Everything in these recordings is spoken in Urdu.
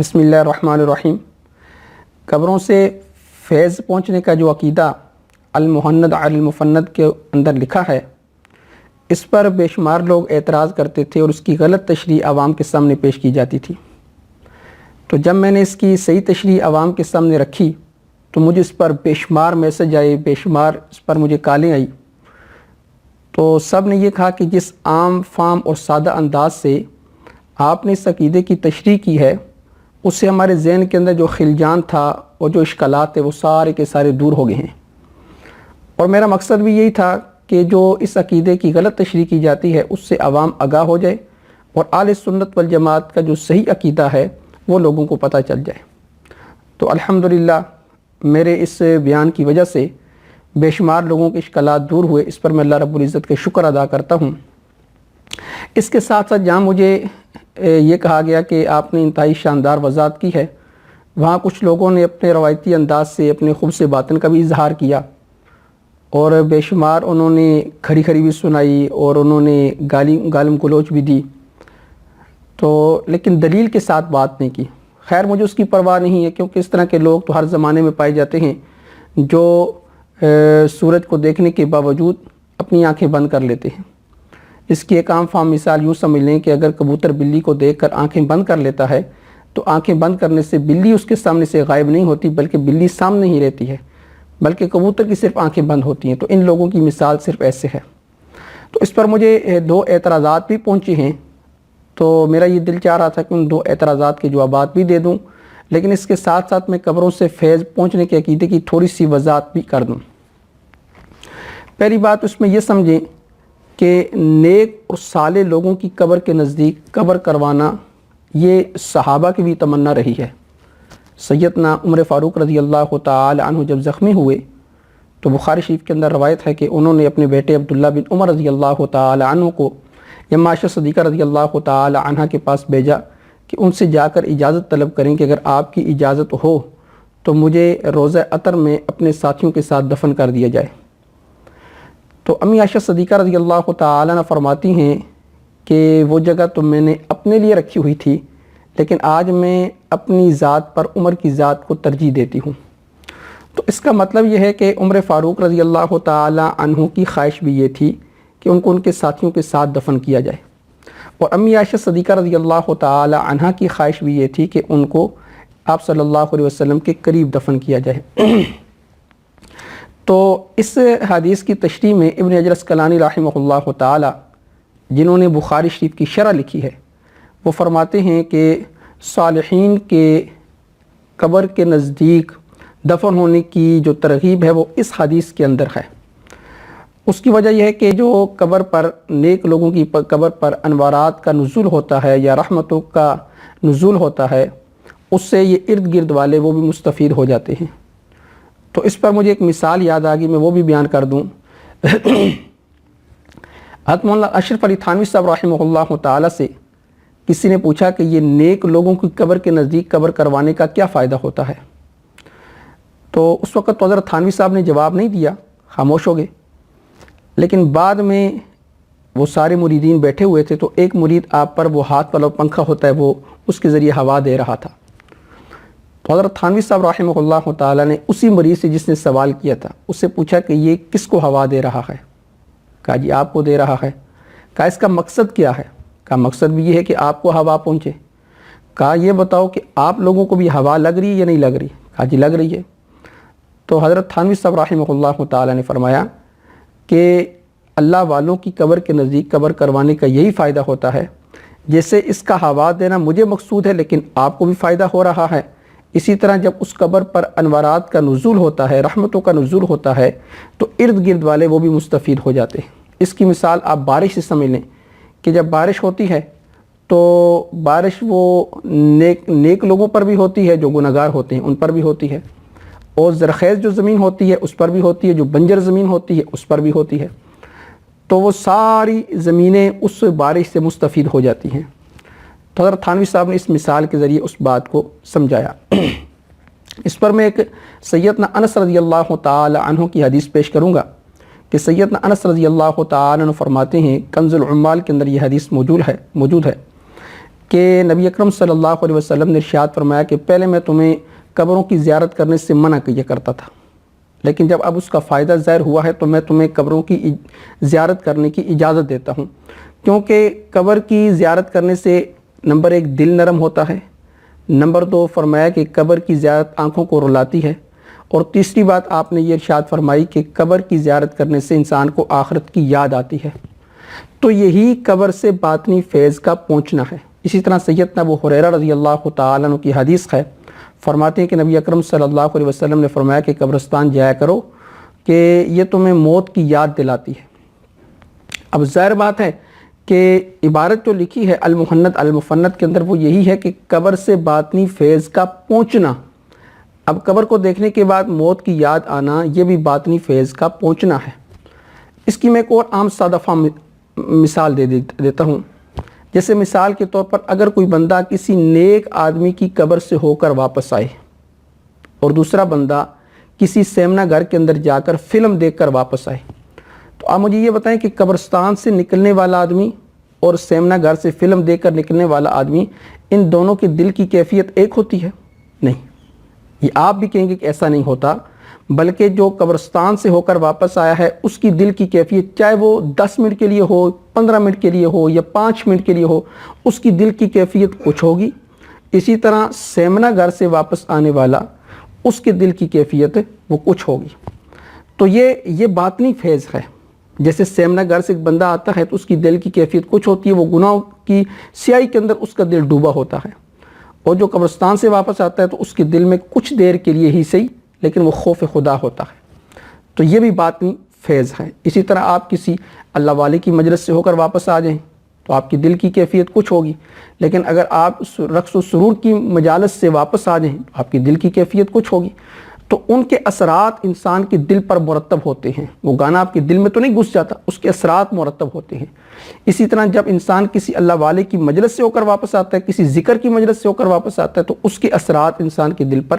بسم اللہ الرحمن الرحیم۔ قبروں سے فیض پہنچنے کا جو عقیدہ المہند علی المفند کے اندر لکھا ہے، اس پر بے شمار لوگ اعتراض کرتے تھے اور اس کی غلط تشریح عوام کے سامنے پیش کی جاتی تھی۔ تو جب میں نے اس کی صحیح تشریح عوام کے سامنے رکھی تو مجھے اس پر بے شمار میسج آئے، بے شمار اس پر مجھے کالیں آئی۔ تو سب نے یہ کہا کہ جس عام فام اور سادہ انداز سے آپ نے اس عقیدے کی تشریح کی ہے، اس سے ہمارے ذہن کے اندر جو خلجان تھا اور جو اشکالات تھے وہ سارے کے سارے دور ہو گئے ہیں۔ اور میرا مقصد بھی یہی تھا کہ جو اس عقیدے کی غلط تشریح کی جاتی ہے اس سے عوام آگاہ ہو جائے اور اہل سنت والجماعت کا جو صحیح عقیدہ ہے وہ لوگوں کو پتہ چل جائے۔ تو الحمدللہ میرے اس بیان کی وجہ سے بے شمار لوگوں کے اشکالات دور ہوئے، اس پر میں اللہ رب العزت کے شکر ادا کرتا ہوں۔ اس کے ساتھ ساتھ جہاں مجھے یہ کہا گیا کہ آپ نے انتہائی شاندار وضاحت کی ہے، وہاں کچھ لوگوں نے اپنے روایتی انداز سے اپنے خبث باطن کا بھی اظہار کیا اور بے شمار انہوں نے کھری کھری بھی سنائی اور انہوں نے گالم گلوچ بھی دی، تو لیکن دلیل کے ساتھ بات نہیں کی۔ خیر مجھے اس کی پرواہ نہیں ہے، کیونکہ اس طرح کے لوگ تو ہر زمانے میں پائے جاتے ہیں جو سورج کو دیکھنے کے باوجود اپنی آنکھیں بند کر لیتے ہیں۔ اس کی ایک عام فام مثال یوں سمجھ لیں کہ اگر کبوتر بلی کو دیکھ کر آنکھیں بند کر لیتا ہے تو آنکھیں بند کرنے سے بلی اس کے سامنے سے غائب نہیں ہوتی، بلکہ بلی سامنے ہی رہتی ہے، بلکہ کبوتر کی صرف آنکھیں بند ہوتی ہیں۔ تو ان لوگوں کی مثال صرف ایسے ہے۔ تو اس پر مجھے 2 اعتراضات بھی پہنچے ہیں، تو میرا یہ دل چاہ رہا تھا کہ ان 2 اعتراضات کے جوابات بھی دے دوں، لیکن اس کے ساتھ ساتھ میں قبروں سے فیض پہنچنے کے عقیدے کی تھوڑی سی وضاحت بھی کر دوں۔ پہلی بات اس میں یہ سمجھیں کہ نیک اور صالح لوگوں کی قبر کے نزدیک قبر کروانا یہ صحابہ کی بھی تمنا رہی ہے۔ سیدنا عمر فاروق رضی اللہ تعالی عنہ جب زخمی ہوئے تو بخاری شریف کے اندر روایت ہے کہ انہوں نے اپنے بیٹے عبداللہ بن عمر رضی اللہ تعالی عنہ کو یا عائشہ صدیقہ رضی اللہ تعالی عنہ کے پاس بھیجا کہ ان سے جا کر اجازت طلب کریں کہ اگر آپ کی اجازت ہو تو مجھے روضہ عطر میں اپنے ساتھیوں کے ساتھ دفن کر دیا جائے۔ تو امی عائشہ صدیقہ رضی اللہ تعالی عنہ فرماتی ہیں کہ وہ جگہ تو میں نے اپنے لیے رکھی ہوئی تھی، لیکن آج میں اپنی ذات پر عمر کی ذات کو ترجیح دیتی ہوں۔ تو اس کا مطلب یہ ہے کہ عمر فاروق رضی اللہ تعالی عنہ کی خواہش بھی یہ تھی کہ ان کو ان کے ساتھیوں کے ساتھ دفن کیا جائے، اور امی عائشہ صدیقہ رضی اللہ تعالی عنہ کی خواہش بھی یہ تھی کہ ان کو آپ صلی اللہ علیہ وسلم کے قریب دفن کیا جائے۔ تو اس حدیث کی تشریح میں ابن حجر عسقلانی رحمہ اللہ تعالی، جنہوں نے بخاری شریف کی شرح لکھی ہے، وہ فرماتے ہیں کہ صالحین کے قبر کے نزدیک دفن ہونے کی جو ترغیب ہے وہ اس حدیث کے اندر ہے۔ اس کی وجہ یہ ہے کہ جو قبر پر نیک لوگوں کی قبر پر انوارات کا نزول ہوتا ہے یا رحمتوں کا نزول ہوتا ہے، اس سے یہ ارد گرد والے وہ بھی مستفید ہو جاتے ہیں۔ تو اس پر مجھے ایک مثال یاد آ گئی، میں وہ بھی بیان کر دوں۔ حضرت مولانا اشرف علی تھانوی صاحب رحمہ اللہ تعالی سے کسی نے پوچھا کہ یہ نیک لوگوں کی قبر کے نزدیک قبر کروانے کا کیا فائدہ ہوتا ہے؟ تو اس وقت تو حضرت تھانوی صاحب نے جواب نہیں دیا، خاموش ہو گئے۔ لیکن بعد میں وہ سارے مریدین بیٹھے ہوئے تھے، تو ایک مرید آپ پر وہ ہاتھ والا پنکھا ہوتا ہے، وہ اس کے ذریعے ہوا دے رہا تھا۔ تو حضرت تھانوی صاحب رحمہ اللہ تعالی نے اسی مریض سے جس نے سوال کیا تھا اس سے پوچھا کہ یہ کس کو ہوا دے رہا ہے؟ کہا جی آپ کو دے رہا ہے۔ کہا اس کا مقصد کیا ہے؟ کہا مقصد بھی یہ ہے کہ آپ کو ہوا پہنچے۔ کہا یہ بتاؤ کہ آپ لوگوں کو بھی ہوا لگ رہی ہے یا نہیں لگ رہی؟ کہا جی لگ رہی ہے۔ تو حضرت تھانوی صاحب رحمہ اللہ تعالی نے فرمایا کہ اللہ والوں کی قبر کے نزدیک قبر کروانے کا یہی فائدہ ہوتا ہے، جیسے اس کا ہوا دینا مجھے مقصود ہے لیکن آپ کو بھی فائدہ ہو رہا ہے، اسی طرح جب اس قبر پر انوارات کا نزول ہوتا ہے، رحمتوں کا نزول ہوتا ہے، تو ارد گرد والے وہ بھی مستفید ہو جاتے ہیں۔ اس کی مثال آپ بارش سے سمجھ لیں کہ جب بارش ہوتی ہے تو بارش وہ نیک لوگوں پر بھی ہوتی ہے، جو گنہگار ہوتے ہیں ان پر بھی ہوتی ہے، اور زرخیز جو زمین ہوتی ہے اس پر بھی ہوتی ہے، جو بنجر زمین ہوتی ہے اس پر بھی ہوتی ہے۔ تو وہ ساری زمینیں اس بارش سے مستفید ہو جاتی ہیں۔ تو حضرت تھانوی صاحب نے اس مثال کے ذریعے اس بات کو سمجھایا۔ اس پر میں ایک سیدنا انس رضی اللہ تعالی عنہ کی حدیث پیش کروں گا کہ سیدنا انس رضی اللہ تعالی عنہ فرماتے ہیں، کنز العمال کے اندر یہ حدیث موجود ہے کہ نبی اکرم صلی اللہ علیہ وسلم نے ارشاد فرمایا کہ پہلے میں تمہیں قبروں کی زیارت کرنے سے منع کیا کرتا تھا، لیکن جب اب اس کا فائدہ ظاہر ہوا ہے تو میں تمہیں قبروں کی زیارت کرنے کی اجازت دیتا ہوں، کیونکہ قبر کی زیارت کرنے سے نمبر 1 دل نرم ہوتا ہے، نمبر 2 فرمایا کہ قبر کی زیارت آنکھوں کو رلاتی ہے، اور تیسری بات آپ نے یہ ارشاد فرمائی کہ قبر کی زیارت کرنے سے انسان کو آخرت کی یاد آتی ہے۔ تو یہی قبر سے باطنی فیض کا پہنچنا ہے۔ اسی طرح سیدنا ابو ہریرہ رضی اللہ تعالیٰ عنہ کی حدیث ہے، فرماتے ہیں کہ نبی اکرم صلی اللہ علیہ وسلم نے فرمایا کہ قبرستان جایا کرو کہ یہ تمہیں موت کی یاد دلاتی ہے۔ اب ظاہر بات ہے کہ عبارت جو لکھی ہے المحند المفند کے اندر وہ یہی ہے کہ قبر سے باطنی فیض کا پہنچنا۔ اب قبر کو دیکھنے کے بعد موت کی یاد آنا، یہ بھی باطنی فیض کا پہنچنا ہے۔ اس کی میں ایک اور عام سادہ فہم مثال دیتا ہوں۔ جیسے مثال کے طور پر اگر کوئی بندہ کسی نیک آدمی کی قبر سے ہو کر واپس آئے اور دوسرا بندہ کسی سیمنا گھر کے اندر جا کر فلم دیکھ کر واپس آئے، تو آپ مجھے یہ بتائیں کہ قبرستان سے نکلنے والا آدمی اور سیمنا گھر سے فلم دیکھ کر نکلنے والا آدمی، ان دونوں کے دل کی کیفیت ایک ہوتی ہے؟ نہیں، یہ آپ بھی کہیں گے کہ ایسا نہیں ہوتا، بلکہ جو قبرستان سے ہو کر واپس آیا ہے اس کی دل کی کیفیت چاہے وہ 10 منٹ کے لیے ہو، 15 منٹ کے لیے ہو یا 5 منٹ کے لیے ہو، اس کی دل کی کیفیت کچھ ہوگی۔ اسی طرح سیمنا گھر سے واپس آنے والا، اس کے دل کی کیفیت وہ کچھ ہوگی۔ تو یہ باطنی فیض ہے۔ جیسے سیمنا گھر سے ایک بندہ آتا ہے تو اس کی دل کی کیفیت کچھ ہوتی ہے، وہ گناہوں کی سیاہی کے اندر اس کا دل ڈوبا ہوتا ہے، اور جو قبرستان سے واپس آتا ہے تو اس کے دل میں کچھ دیر کے لیے ہی صحیح لیکن وہ خوف خدا ہوتا ہے۔ تو یہ بھی باطنی فیض ہے۔ اسی طرح آپ کسی اللہ والے کی مجلس سے ہو کر واپس آ جائیں تو آپ کی دل کی کیفیت کچھ ہوگی، لیکن اگر آپ رقص و سرور کی مجالس سے واپس آ جائیں تو آپ کی دل کی کیفیت کچھ ہوگی۔ تو ان کے اثرات انسان کے دل پر مرتب ہوتے ہیں۔ وہ گانا آپ کے دل میں تو نہیں گھس جاتا، اس کے اثرات مرتب ہوتے ہیں۔ اسی طرح جب انسان کسی اللہ والے کی مجلس سے ہو کر واپس آتا ہے، کسی ذکر کی مجلس سے ہو کر واپس آتا ہے، تو اس کے اثرات انسان کے دل پر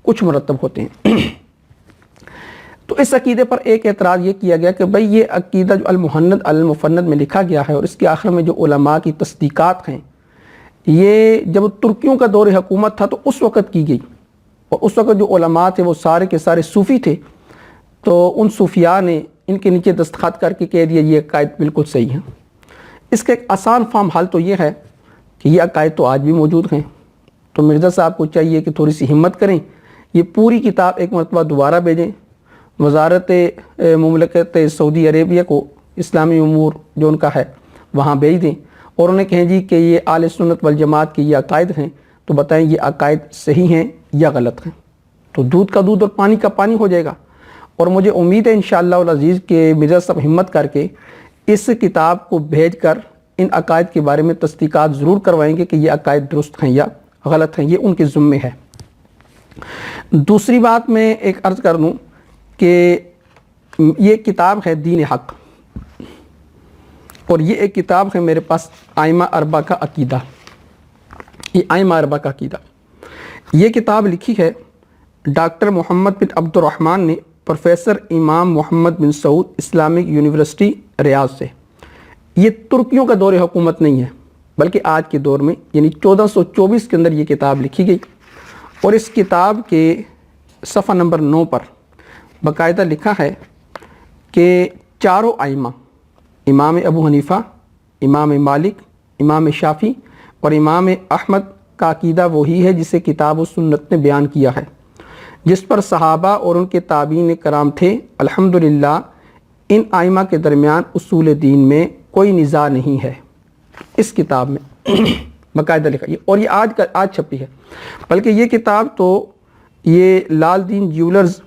کچھ مرتب ہوتے ہیں۔ تو اس عقیدے پر ایک اعتراض یہ کیا گیا کہ بھئی یہ عقیدہ جو المحند المفند میں لکھا گیا ہے اور اس کے آخر میں جو علماء کی تصدیقات ہیں، یہ جب ترکیوں کا دور حکومت تھا تو اس وقت کی گئی، اور اس وقت جو علماء تھے وہ سارے کے سارے صوفی تھے، تو ان صوفیاء نے ان کے نیچے دستخط کر کے کہہ دیا یہ عقائد بالکل صحیح ہیں۔ اس کا ایک آسان فہم حل تو یہ ہے کہ یہ عقائد تو آج بھی موجود ہیں، تو مرزا صاحب کو چاہیے کہ تھوڑی سی ہمت کریں، یہ پوری کتاب ایک مرتبہ دوبارہ بھیجیں وزارت مملکت سعودی عربیہ کو، اسلامی امور جو ان کا ہے وہاں بھیج دیں، اور انہیں کہیں جی کہ یہ اہل سنت والجماعت کے یہ عقائد ہیں، تو بتائیں یہ عقائد صحیح ہیں یا غلط ہیں۔ تو دودھ کا دودھ اور پانی کا پانی ہو جائے گا۔ اور مجھے امید ہے انشاءاللہ العزیز کہ مرزا صاحب ہمت کر کے اس کتاب کو بھیج کر ان عقائد کے بارے میں تصدیقات ضرور کروائیں گے کہ یہ عقائد درست ہیں یا غلط ہیں، یہ ان کے ذمے ہے۔ دوسری بات میں ایک عرض کر دوں کہ یہ کتاب ہے دین حق، اور یہ ایک کتاب ہے میرے پاس ائمہ اربعہ کا عقیدہ، یہ ائمہ اربعہ کا عقیدہ۔ یہ کتاب لکھی ہے ڈاکٹر محمد بن عبد الرحمن نے، پروفیسر امام محمد بن سعود اسلامک یونیورسٹی ریاض سے۔ یہ ترکیوں کا دور حکومت نہیں ہے بلکہ آج کے دور میں یعنی 1424 کے اندر یہ کتاب لکھی گئی، اور اس کتاب کے صفحہ نمبر 9 پر باقاعدہ لکھا ہے کہ چاروں ائمہ، امام ابو حنیفہ، امام مالک، امام شافعی اور امام احمد کا عقیدہ وہی ہے جسے کتاب و سنت نے بیان کیا ہے، جس پر صحابہ اور ان کے تابعین کرام تھے۔ الحمدللہ ان ائمہ کے درمیان اصول دین میں کوئی نزاع نہیں ہے۔ اس کتاب میں باقاعدہ لکھا، اور یہ آج چھپی ہے، بلکہ یہ کتاب تو یہ لال دین جیولرز،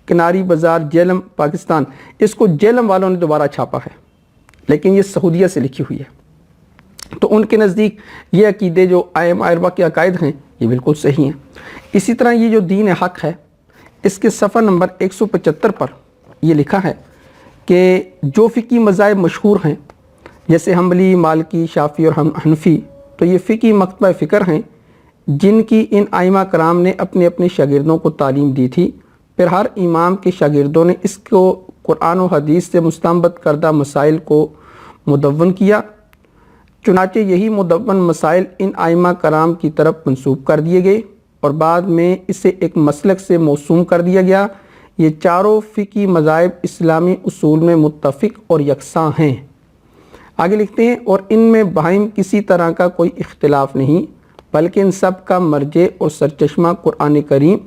کناری بازار، جیلم، پاکستان، اس کو جیلم والوں نے دوبارہ چھاپا ہے، لیکن یہ سعودیہ سے لکھی ہوئی ہے۔ تو ان کے نزدیک یہ عقیدے جو ائمہ اربعہ کے عقائد ہیں یہ بالکل صحیح ہیں۔ اسی طرح یہ جو دین حق ہے، اس کے صفحہ نمبر 175 پر یہ لکھا ہے کہ جو فقہی مذاہب مشہور ہیں جیسے حنبلی، مالکی، شافعی اور حنفی، تو یہ فقہی مکتبہ فکر ہیں جن کی ان ائمہ کرام نے اپنے اپنے شاگردوں کو تعلیم دی تھی۔ پھر ہر امام کے شاگردوں نے اس کو قرآن و حدیث سے مستنبط کردہ مسائل کو مدون کیا، چنانچہ یہی مدون مسائل ان ائمہ کرام کی طرف منسوب کر دیے گئے اور بعد میں اسے ایک مسلک سے موسوم کر دیا گیا۔ یہ چاروں فقہی مذاہب اسلامی اصول میں متفق اور یکساں ہیں۔ آگے لکھتے ہیں اور ان میں باہم کسی طرح کا کوئی اختلاف نہیں، بلکہ ان سب کا مرجع اور سرچشمہ قرآن کریم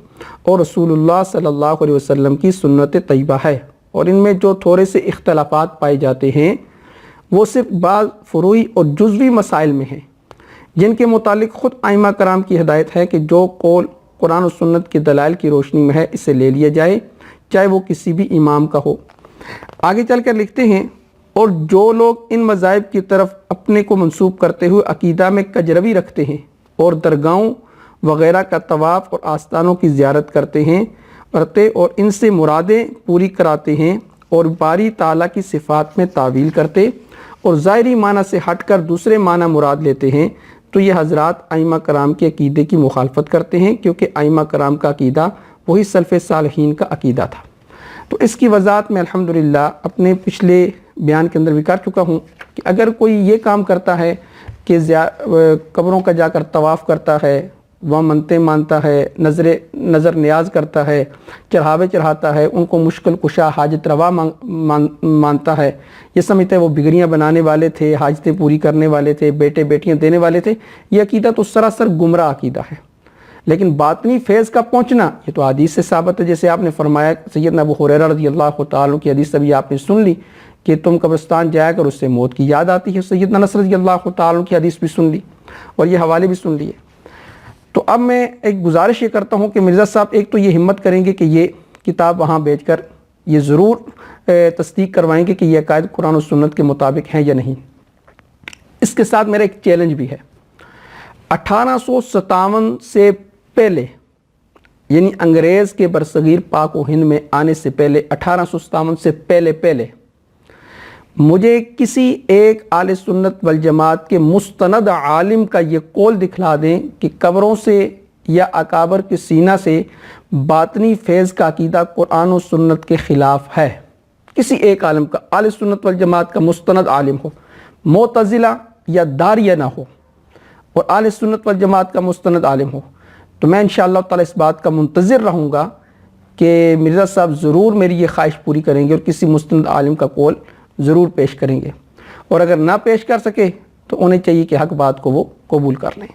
اور رسول اللہ صلی اللہ علیہ وسلم کی سنت طیبہ ہے، اور ان میں جو تھوڑے سے اختلافات پائے جاتے ہیں وہ صرف بعض فروعی اور جزوی مسائل میں ہیں، جن کے متعلق خود ائمہ کرام کی ہدایت ہے کہ جو قول قرآن و سنت کے دلائل کی روشنی میں ہے اسے لے لیا جائے، چاہے وہ کسی بھی امام کا ہو۔ آگے چل کر لکھتے ہیں اور جو لوگ ان مذاہب کی طرف اپنے کو منسوب کرتے ہوئے عقیدہ میں کجروی رکھتے ہیں اور درگاہوں وغیرہ کا طواف اور آستانوں کی زیارت کرتے اور ان سے مرادیں پوری کراتے ہیں اور باری تعالیٰ کی صفات میں تعویل کرتے اور ظاہری معنی سے ہٹ کر دوسرے معنی مراد لیتے ہیں، تو یہ حضرات ائمہ کرام کے عقیدے کی مخالفت کرتے ہیں، کیونکہ ائمہ کرام کا عقیدہ وہی سلف صالحین کا عقیدہ تھا۔ تو اس کی وضاحت میں الحمدللہ اپنے پچھلے بیان کے اندر بھی کر چکا ہوں کہ اگر کوئی یہ کام کرتا ہے کہ قبروں کا جا کر طواف کرتا ہے، وہاں منتیں مانتا ہے، نظر نیاز کرتا ہے، چڑھاوے چڑھاتا ہے، ان کو مشکل کشا حاجت روا مانتا ہے، یہ سمجھتے ہیں وہ بگڑیاں بنانے والے تھے، حاجتیں پوری کرنے والے تھے، بیٹے بیٹیاں دینے والے تھے، یہ عقیدہ تو سراسر گمراہ عقیدہ ہے۔ لیکن باطنی فیض کا پہنچنا یہ تو حدیث سے ثابت ہے، جیسے آپ نے فرمایا سیدنا ابو ہریرہ رضی اللہ تعالیٰ کی حدیث ابھی آپ نے سن لی کہ تم قبرستان جایا کر اس سے موت کی یاد آتی ہے، سیدنا انس رضی اللہ تعالیٰ کی حدیث بھی سن لی اور یہ حوالے بھی سن لیے۔ تو اب میں ایک گزارش یہ کرتا ہوں کہ مرزا صاحب ایک تو یہ ہمت کریں گے کہ یہ کتاب وہاں بیچ کر یہ ضرور تصدیق کروائیں گے کہ یہ عقائد قرآن و سنت کے مطابق ہیں یا نہیں۔ اس کے ساتھ میرا ایک چیلنج بھی ہے۔ 1857 سے پہلے، یعنی انگریز کے برصغیر پاک و ہند میں آنے سے پہلے، 1857 سے پہلے مجھے کسی ایک اہل سنت والجماعت کے مستند عالم کا یہ قول دکھلا دیں کہ قبروں سے یا اکابر کے سینہ سے باطنی فیض کا عقیدہ قرآن و سنت کے خلاف ہے۔ کسی ایک عالم کا، اہل سنت والجماعت کا مستند عالم ہو، معتزلہ یا داریہ نہ ہو، اور اہل سنت والجماعت کا مستند عالم ہو، تو میں انشاءاللہ تعالی اس بات کا منتظر رہوں گا کہ مرزا صاحب ضرور میری یہ خواہش پوری کریں گے اور کسی مستند عالم کا قول ضرور پیش کریں گے، اور اگر نہ پیش کر سکے تو انہیں چاہیے کہ حق بات کو وہ قبول کر لیں۔